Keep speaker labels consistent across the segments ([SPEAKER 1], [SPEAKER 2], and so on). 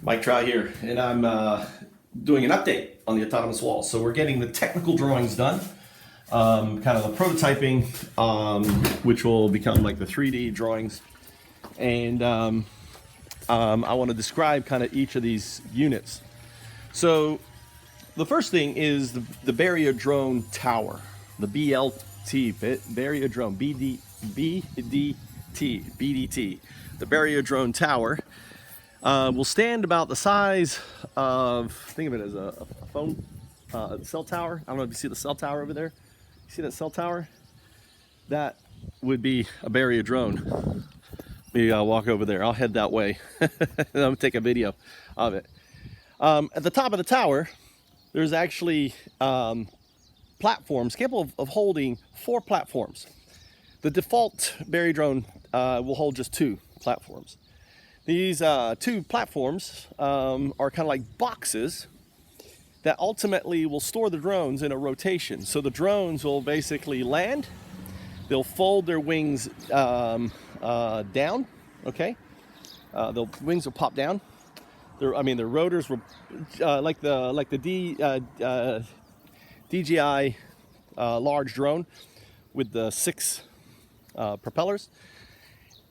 [SPEAKER 1] Mike Trout here, and I'm doing an update on the autonomous wall. So we're getting the technical drawings done, kind of the prototyping, which will become like the 3D drawings. And I want to describe kind of each of these units. So the first thing is the barrier drone tower, the BLT, barrier drone, BDT, the barrier drone tower. Will stand about the size of, think of it as a phone cell tower. I don't know if you see the cell tower over there. You see that cell tower? That would be a barrier drone. Maybe I'll walk over there. I'll head that way. I'm gonna take a video of it. At the top of the tower, there's actually platforms capable of holding 4 platforms. The default barrier drone will hold just 2 platforms. These 2 platforms are kind of like boxes that ultimately will store the drones in a rotation. So the drones will basically land, they'll fold their wings down, okay? The wings will pop down. Their rotors will, like the DJI large drone with the 6 propellers.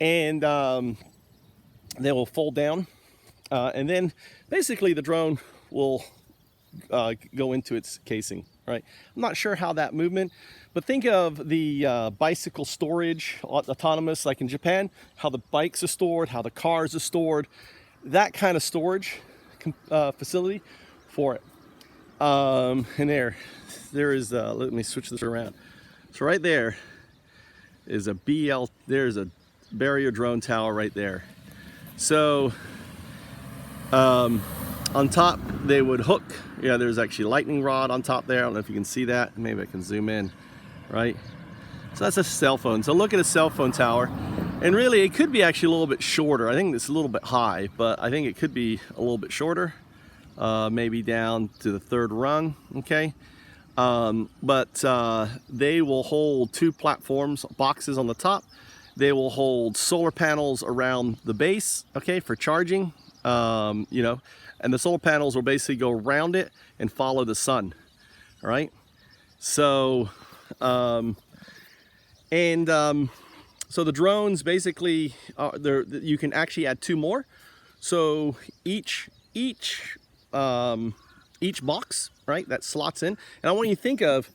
[SPEAKER 1] And they will fold down, and then basically the drone will go into its casing, right? I'm not sure how that movement, but think of the bicycle storage, autonomous, like in Japan, how the bikes are stored, how the cars are stored, that kind of storage facility for it. And there is, let me switch this around. So right there is there's a barrier drone tower right there. So on top they would hook, there's actually a lightning rod on top there. I don't know if you can see that. Maybe I can zoom in, right? So that's a cell phone. So look at a cell phone tower, and really it could be actually a little bit shorter. I think it's a little bit high, but I think it could be a little bit shorter, maybe down to the 3rd rung, okay? But they will hold 2 platforms, boxes on the top. They will hold solar panels around the base, okay, for charging, and the solar panels will basically go around it and follow the sun, all right? So, so the drones basically, you can actually add 2 more. So each box, right, that slots in. And I want you to think of,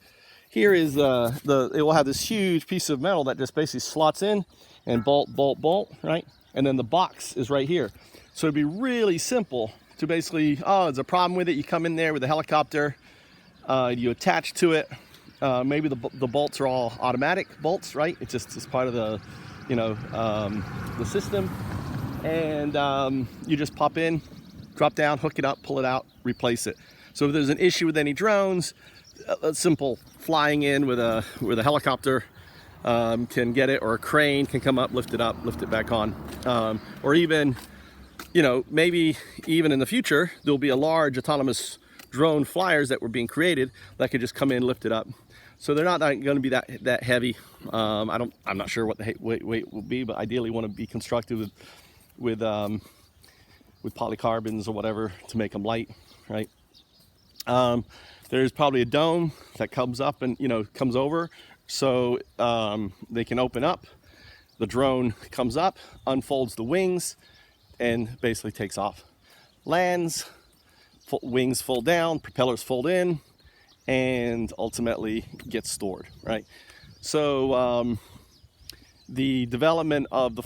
[SPEAKER 1] here is it will have this huge piece of metal that just basically slots in and bolt, right? And then the box is right here. So it'd be really simple to basically, there's a problem with it. You come in there with a helicopter, you attach to it. Maybe the bolts are all automatic bolts, right? It's part of the, the system. And you just pop in, drop down, hook it up, pull it out, replace it. So if there's an issue with any drones, a simple flying in with a helicopter can get it, or a crane can come up, lift it up, lift it back on, or even, maybe even in the future there'll be a large autonomous drone flyers that were being created that could just come in, lift it up. So they're not going to be that heavy. I'm not sure what the weight will be, but ideally want to be constructed with polycarbons or whatever to make them light, right? There's probably a dome that comes up and comes over, so they can open up. The drone comes up, unfolds the wings, and basically takes off. Lands, wings fold down, propellers fold in, and ultimately gets stored, right? So the development of the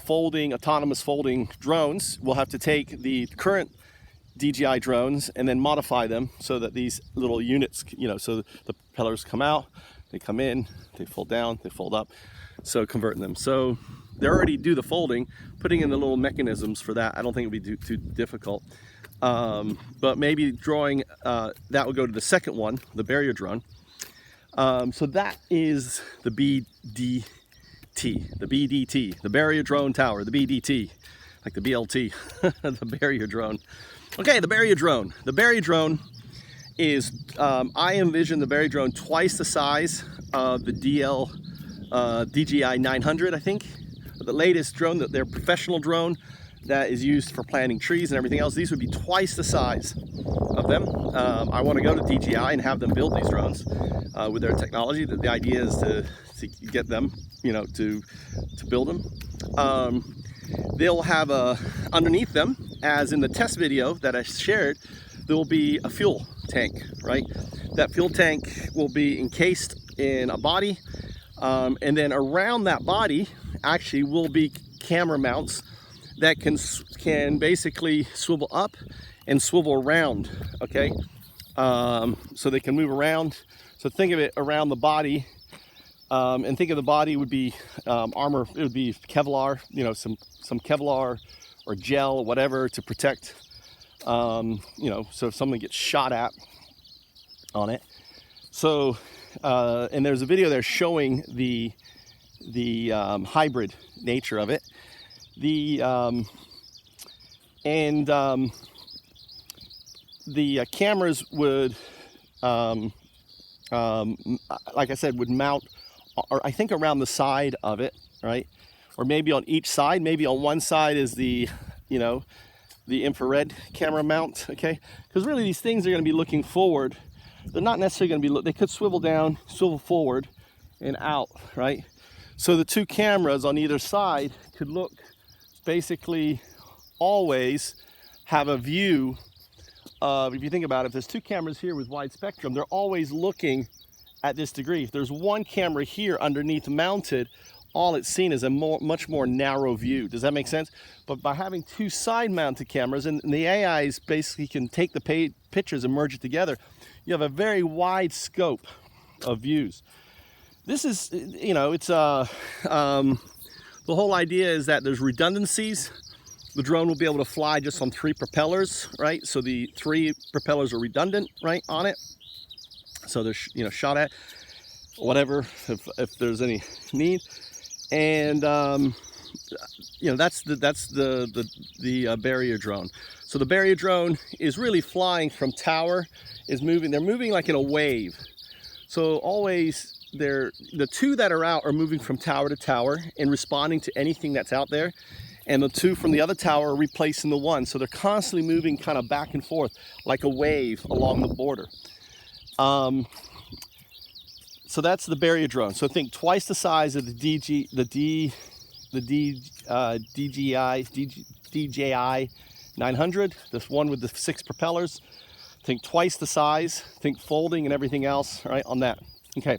[SPEAKER 1] autonomous folding drones will have to take the current DJI drones and then modify them so that these little units, so the propellers come out, they come in, they fold down, they fold up, so converting them. So they already do the folding, putting in the little mechanisms for that. I don't think it would be too difficult. But maybe drawing, that will go to the second one, the barrier drone. So that is the BDT, the barrier drone tower, the BDT, like the BLT, the barrier drone. Okay, the barrier drone. The barrier drone is, I envision the barrier drone twice the size of the DJI 900, I think. The latest drone, their professional drone, that is used for planting trees and everything else. These would be twice the size of them. I want to go to DJI and have them build these drones with their technology. The idea is to get them, you know, to build them. They'll have underneath them, as in the test video that I shared, there will be a fuel tank, right? That fuel tank will be encased in a body, and then around that body actually will be camera mounts that can basically swivel up and swivel around, okay? So they can move around. So think of it around the body, and think of the body would be armor. It would be Kevlar, you know, some Kevlar or gel or whatever to protect, you know, so if someone gets shot at on it. So, and there's a video there showing the hybrid nature of it. The cameras would, like I said, would mount, or I think around the side of it, right? Or maybe on each side. Maybe on one side is the, you know, the infrared camera mount, okay? Because really these things are going to be looking forward. They're not necessarily going to be, they could swivel down, swivel forward and out, right? So the two cameras on either side could look, basically always have a view of, if you think about it, if there's two cameras here with wide spectrum, they're always looking at this degree. If there's one camera here underneath mounted, all it's seen is a much more narrow view. Does that make sense? But by having two side mounted cameras, and the AIs basically can take the pictures and merge it together, you have a very wide scope of views. This is, you know, it's the whole idea is that there's redundancies. The drone will be able to fly just on 3 propellers, right? So the 3 propellers are redundant, right, on it. So they're, you know, shot at, whatever, if there's any need. And you know, that's the barrier drone. So the barrier drone is really flying from tower, is moving. They're moving like in a wave. So always the 2 that are out are moving from tower to tower and responding to anything that's out there, and the 2 from the other tower are replacing the 1. So they're constantly moving kind of back and forth like a wave along the border. So that's the barrier drone. So think twice the size of the DJI 900, this one with the 6 propellers. Think twice the size, think folding and everything else, right, on that. Okay.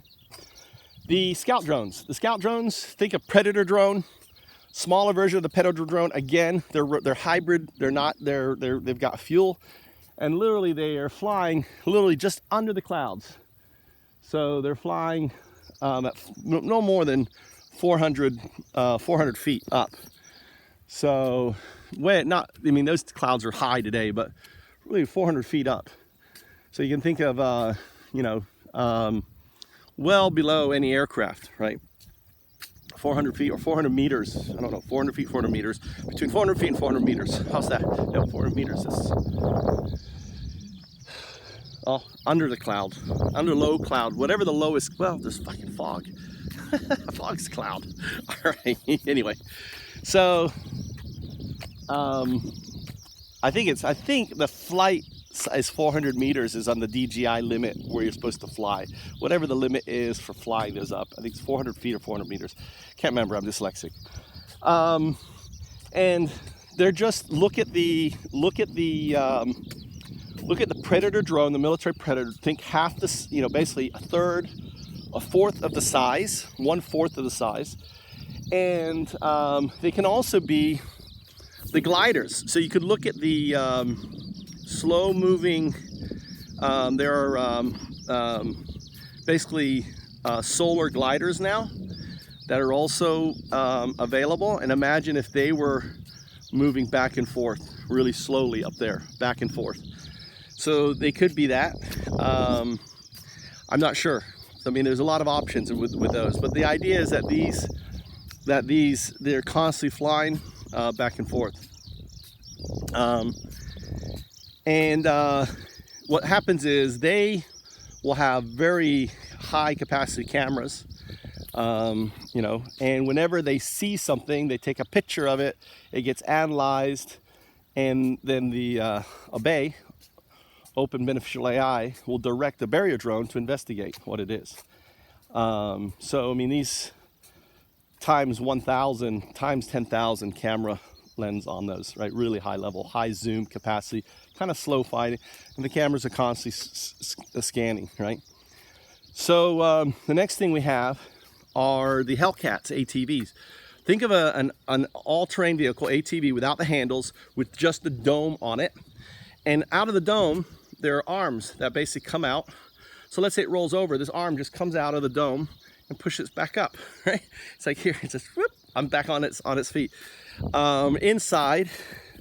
[SPEAKER 1] The scout drones. The scout drones, think a Predator drone, smaller version of the Predator drone. Again, they're hybrid. They've got fuel, and literally they are flying literally just under the clouds. So they're flying at no more than 400 feet up. So I mean, those clouds are high today, but really 400 feet up. So you can think of, you know, well below any aircraft, right? 400 feet or 400 meters. I don't know, 400 feet, 400 meters. Between 400 feet and 400 meters. How's that? No, 400 meters is... Oh, under the cloud. Under low cloud. Whatever the lowest... Well, there's fucking fog. Fog's cloud. All right, anyway. So, I think the flight is 400 meters is on the DJI limit where you're supposed to fly. Whatever the limit is for flying those up. I think it's 400 feet or 400 meters. Can't remember, I'm dyslexic. And they're just, look at the Predator drone, the military Predator. Think half this, you know, basically a fourth of the size, 1/4 of the size. And they can also be the gliders. So you could look at the slow moving, there are basically solar gliders now that are also available. And imagine if they were moving back and forth really slowly up there, back and forth. So they could be that. I'm not sure. I mean, there's a lot of options with those, but the idea is that they're constantly flying back and forth. What happens is they will have very high capacity cameras You know, and whenever they see something, they take a picture of it, it gets analyzed, and then the OBEY, Open Beneficial AI, will direct the barrier drone to investigate what it is. So, I mean, these times 1,000, times 10,000 camera lens on those, right? Really high level, high zoom capacity, kind of slow fighting, and the cameras are constantly scanning, right? So the next thing we have are the Hellcats ATVs. Think of an all-terrain vehicle, ATV, without the handles, with just the dome on it. And out of the dome, there are arms that basically come out. So let's say it rolls over, this arm just comes out of the dome and pushes back up, right? It's like here, it's just, whoop, I'm back on its feet. Inside,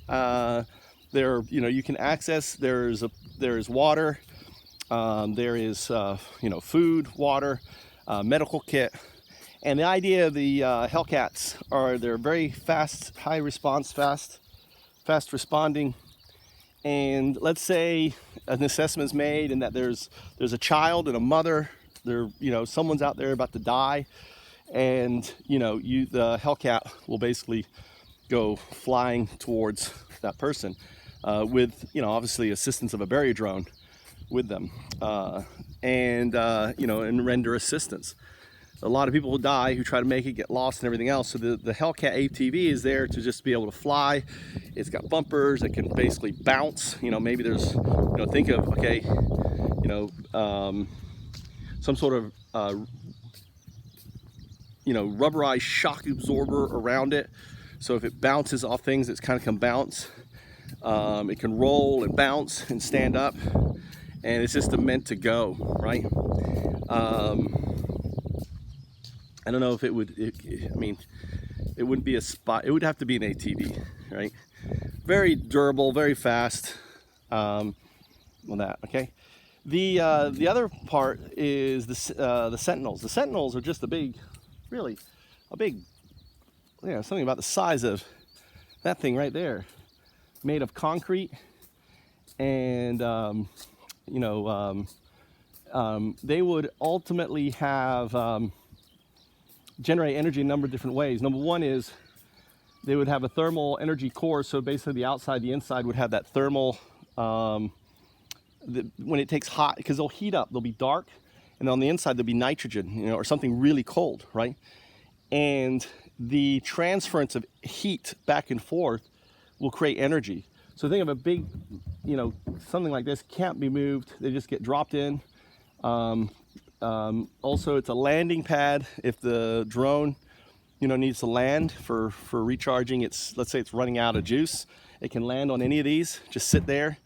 [SPEAKER 1] there, you know, you can access, there is water, there is, you know, food, water, medical kit. And the idea of the Hellcats are they're very fast, high response, fast responding. And let's say an assessment is made and that there's a child and a mother, you know, someone's out there about to die, and you know, the Hellcat will basically go flying towards that person with, you know, obviously assistance of a barrier drone with them, and you know, and render assistance. A lot of people will die who try to make it, get lost and everything else. So the Hellcat ATV is there to just be able to fly. It's got bumpers. It can basically bounce. You know, maybe there's, you know, think of, okay, you know, some sort of, you know, rubberized shock absorber around it. So if it bounces off things, it's kind of can bounce. It can roll and bounce and stand up. And it's just meant to go, right? I don't know if it would, I mean, it wouldn't be a spot, it would have to be an ATV, right? Very durable, very fast, on that, okay? The other part is the Sentinels. The Sentinels are just a big, really, a big, you know, something about the size of that thing right there, made of concrete, and, you know, they would ultimately have, generate energy in a number of different ways. Number one is they would have a thermal energy core, so basically the outside, the inside would have that thermal, when it takes hot, because they'll heat up, they'll be dark, and on the inside there'll be nitrogen, you know, or something really cold, right? And the transference of heat back and forth will create energy. So think of a big, you know, something like this can't be moved, they just get dropped in. Also, it's a landing pad. If the drone, you know, needs to land for recharging, let's say it's running out of juice, it can land on any of these, just sit there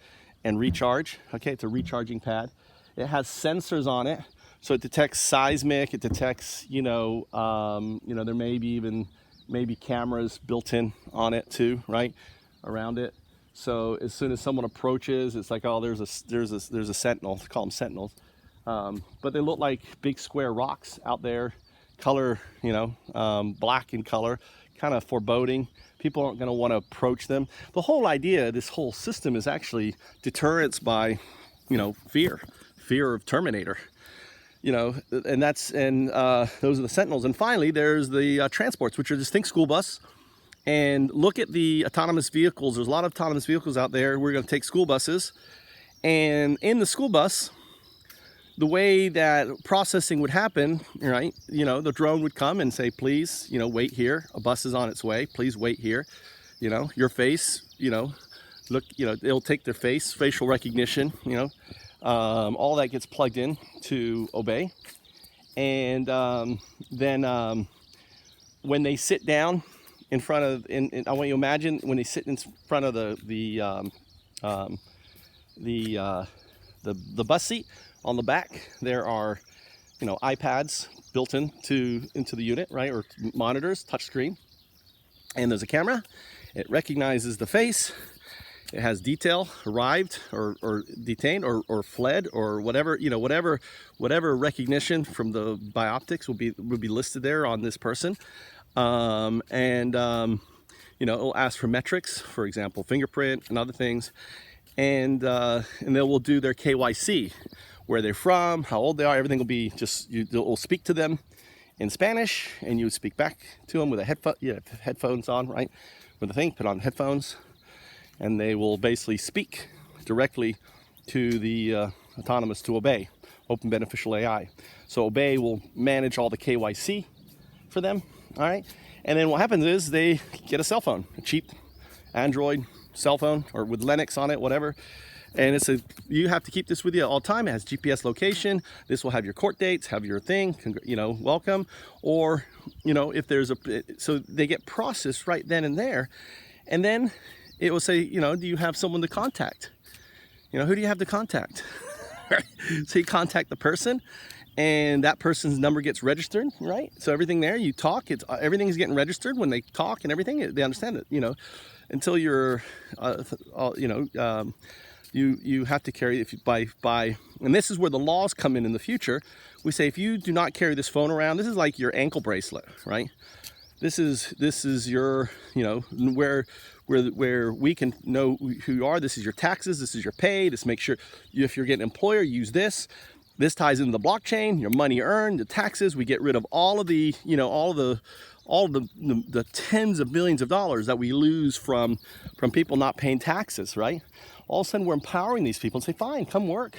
[SPEAKER 1] and recharge. Okay, it's a recharging pad. It has sensors on it, so it detects seismic. It detects, you know, there may be even cameras built in on it too, right, around it. So as soon as someone approaches, it's like, oh, there's a sentinel. They call them sentinels. But they look like big square rocks out there, color, you know, black in color, kind of foreboding. People aren't going to want to approach them. The whole idea, this whole system, is actually deterrence by, you know, fear of Terminator, you know, and those are the Sentinels. And finally, there's the transports, which are just, think school bus. And look at the autonomous vehicles. There's a lot of autonomous vehicles out there. We're going to take school buses, and in the school bus, the way that processing would happen, right, you know, the drone would come and say, please, you know, wait here. A bus is on its way. Please wait here. You know, your face, you know, look, you know, it'll take their face, facial recognition, you know, all that gets plugged in to OBEY. And then when they sit down in front of, I want you to imagine when they sit in front of the bus seat. On the back, there are, you know, iPads built into the unit, right, or monitors, touchscreen, and there's a camera. It recognizes the face. It has detail, arrived or detained or fled or whatever, you know, whatever recognition from the bioptics will be listed there on this person, you know, it'll ask for metrics, for example, fingerprint and other things, and they will do their KYC. Where they're from, how old they are, everything will be just, it'll speak to them in Spanish, and you would speak back to them with a headphones on, right? With the thing, put on headphones, and they will basically speak directly to the autonomous to Obey, Open Beneficial AI. So Obey will manage all the KYC for them, all right? And then what happens is they get a cell phone, a cheap Android cell phone, or with Linux on it, whatever. And you have to keep this with you all the time. It has GPS location. This will have your court dates, have your thing, welcome. Or, if there's so they get processed right then and there. And then it will say, do you have someone to contact? Who do you have to contact? So you contact the person, and that person's number gets registered, right? So everything there, you talk, everything's getting registered when they talk and everything. They understand it, until you're, you have to carry by, and this is where the laws come in the future. We say if you do not carry this phone around, this is like your ankle bracelet, right? This is your, where we can know who you are. This is your taxes. This is your pay. This makes sure if you're getting an employer, use this. This ties into the blockchain, your money earned, the taxes. We get rid of all of the, all the tens of billions of dollars that we lose from people not paying taxes, right? All of a sudden we're empowering these people and say, fine, come work.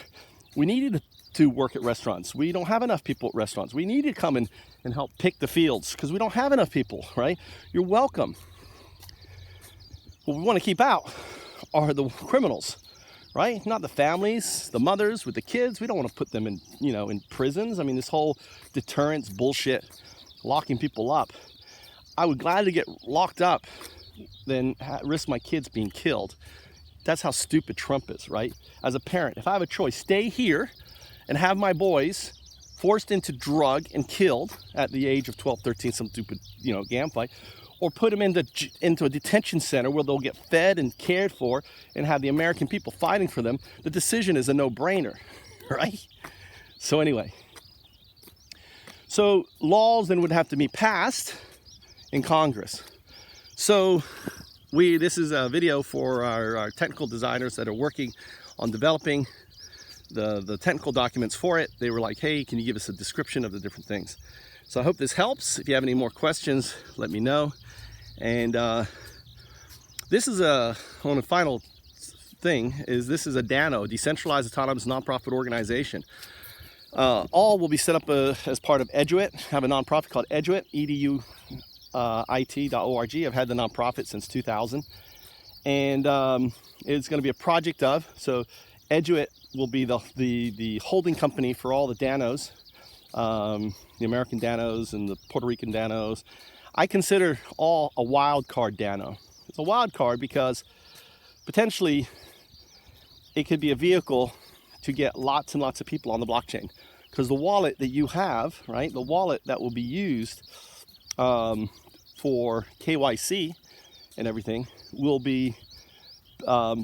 [SPEAKER 1] We need you to work at restaurants. We don't have enough people at restaurants. We need you to come and help pick the fields because we don't have enough people, right? You're welcome. What we want to keep out are the criminals, right? Not the families, the mothers with the kids. We don't want to put them in, in prisons. I mean, this whole deterrence bullshit, locking people up. I would gladly get locked up than risk my kids being killed. That's how stupid Trump is, right? As a parent, if I have a choice, stay here and have my boys forced into drug and killed at the age of 12, 13, some stupid, gam fight, or put them into a detention center where they'll get fed and cared for and have the American people fighting for them, the decision is a no-brainer, right? So anyway, so laws then would have to be passed in Congress. So this is a video for our technical designers that are working on developing the technical documents for it. They were like, hey, can you give us a description of the different things? So I hope this helps. If you have any more questions, let me know. And this is on a final thing, this is a DANO, Decentralized Autonomous Nonprofit Organization. All will be set up as part of Eduit. I have a nonprofit called Eduit, eduit.org. I've had the nonprofit since 2000. And it's going to be a project of, so Eduit will be the holding company for all the DANOs, the American DANOs and the Puerto Rican DANOs. I consider all a wild card DANO. It's a wild card because potentially it could be a vehicle to get lots and lots of people on the blockchain. Because the wallet that you have, right, the wallet that will be used for KYC and everything will be part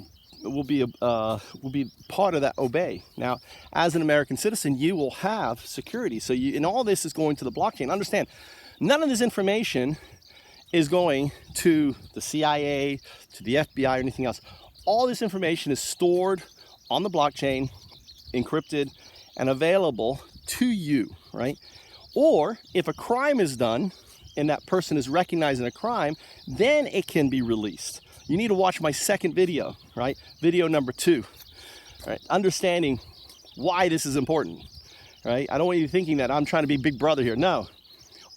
[SPEAKER 1] of that Obey. Now, as an American citizen, you will have security. So and all this is going to the blockchain. Understand, none of this information is going to the CIA, to the FBI, or anything else. All this information is stored on the blockchain, encrypted, and available to you, right? Or if a crime is done and that person is recognized in a crime, then it can be released. You need to watch my second video, right? Video number 2, right? Understanding why this is important, right? I don't want you thinking that I'm trying to be big brother here. No,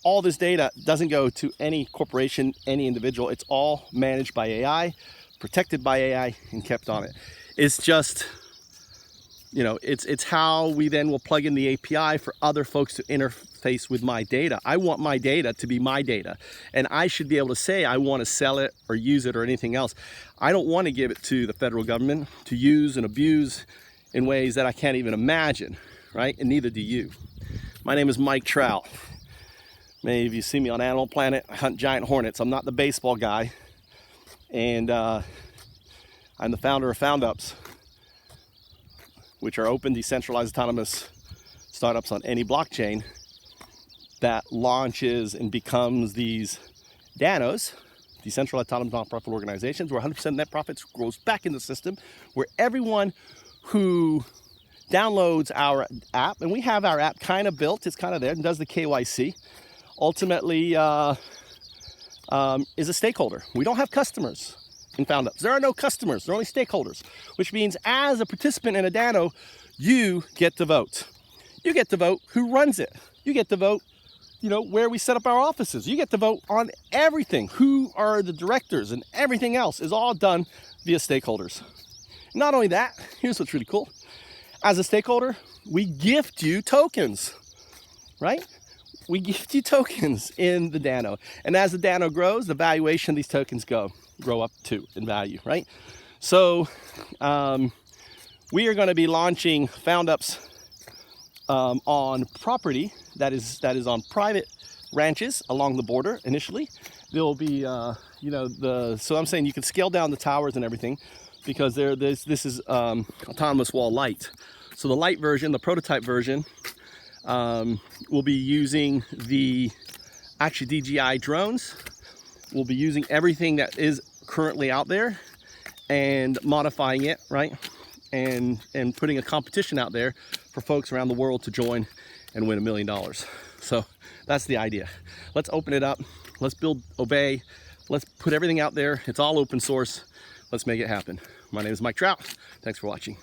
[SPEAKER 1] all this data doesn't go to any corporation, any individual. It's all managed by AI, protected by AI, and kept on it. It's just, it's how we then will plug in the API for other folks to interface with my data. I want my data to be my data, and I should be able to say I want to sell it or use it or anything else. I don't want to give it to the federal government to use and abuse in ways that I can't even imagine, right? And neither do you. My name is Mike Trout. Many of you see me on Animal Planet. I hunt giant hornets. I'm not the baseball guy, and I'm the founder of Foundups, which are open, decentralized, autonomous startups on any blockchain that launches and becomes these DANOs, decentralized autonomous nonprofit organizations, where 100% net profits goes back in the system, where everyone who downloads our app, and we have our app kind of built. It's kind of there and does the KYC. Ultimately, is a stakeholder. We don't have customers in Foundups. There are no customers. There are only stakeholders, which means as a participant in a DANO, you get to vote. You get to vote who runs it. You get to vote, you know, where we set up our offices. You get to vote on everything. Who are the directors, and everything else is all done via stakeholders. Not only that, here's what's really cool. As a stakeholder, we gift you tokens, right? We gift you tokens in the DANO. And as the DANO grows, the valuation of these tokens grow up too in value, right? So we are going to be launching Foundups on property that is on private ranches along the border initially. There will be, you know, so I'm saying you can scale down the towers and everything, because this is autonomous wall light. So the light version, the prototype version, will be using the actually DJI drones. We'll be using everything that is currently out there and modifying it, right? And putting a competition out there for folks around the world to join and win $1 million. So that's the idea. Let's open it up. Let's build Obey. Let's put everything out there. It's all open source. Let's make it happen. My name is Mike Trout. Thanks for watching.